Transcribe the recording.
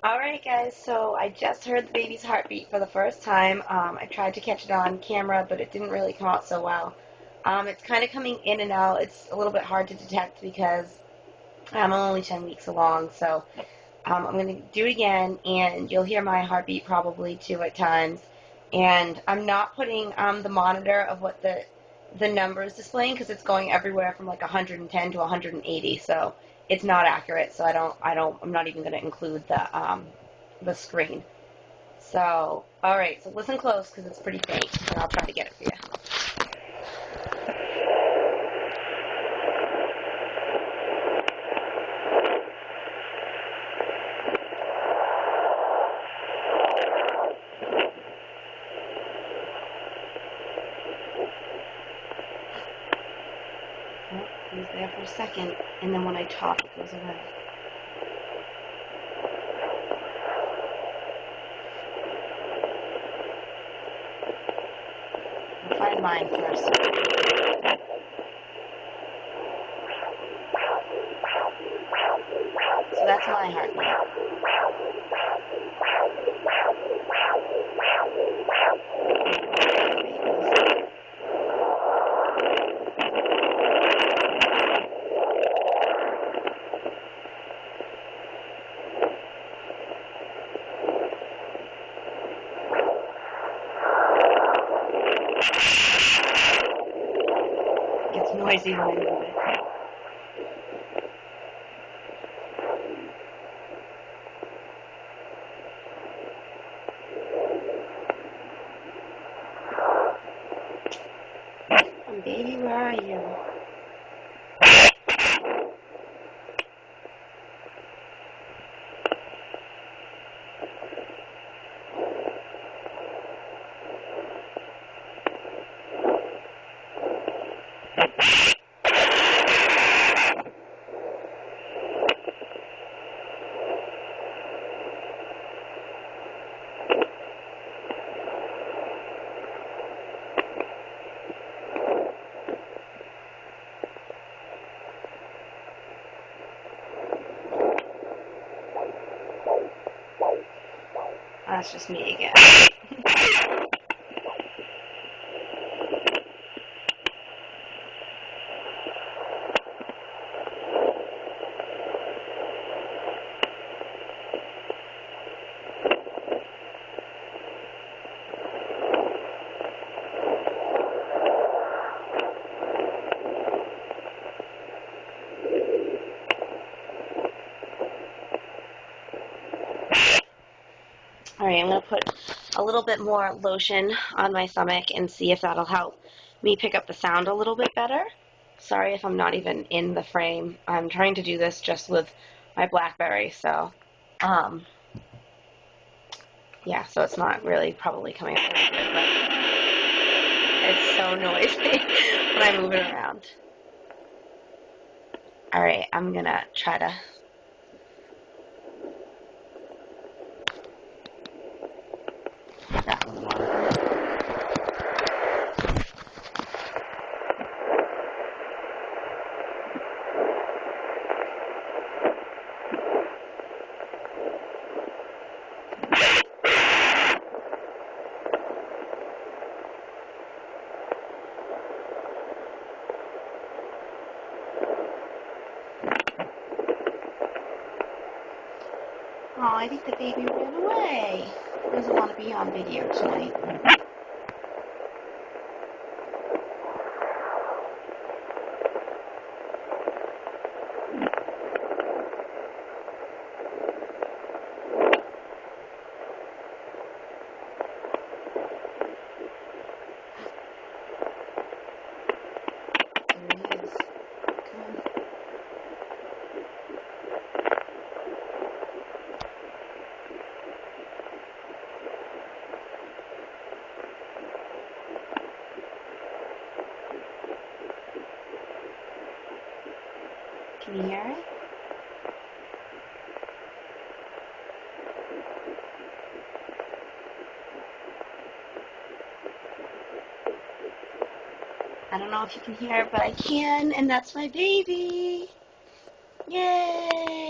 Alright guys, so I just heard the baby's heartbeat for the first time. I tried to catch it on camera, but it didn't really come out so well. It's kind of coming in and out. It's a little bit hard to detect because I'm only 10 weeks along, so I'm going to do it again, and you'll hear my heartbeat probably too at times. And I'm not putting the monitor of what the number is displaying because it's going everywhere from like 110 to 180, so it's not accurate. So I'm not even going to include the screen. So, all right, so listen close because it's pretty faint, and I'll try to get it for you. Oh, it was there for a second, and then when I talk, it goes away. I'll find mine first. So that's my heartbeat. It's noisy when I move it. Baby, where are you? That's just me again. All right, I'm going to put a little bit more lotion on my stomach and see if that'll help me pick up the sound a little bit better. Sorry if I'm not even in the frame. I'm trying to do this just with my BlackBerry, so yeah, so it's not really probably coming out very good, but it's so noisy when I move it around. All right, I'm going to try to that one longer. Oh, I think the baby ran away. He doesn't want to be on video tonight. There he is. Come on. Can you hear it? I don't know if you can hear it, but I can, and that's my baby. Yay!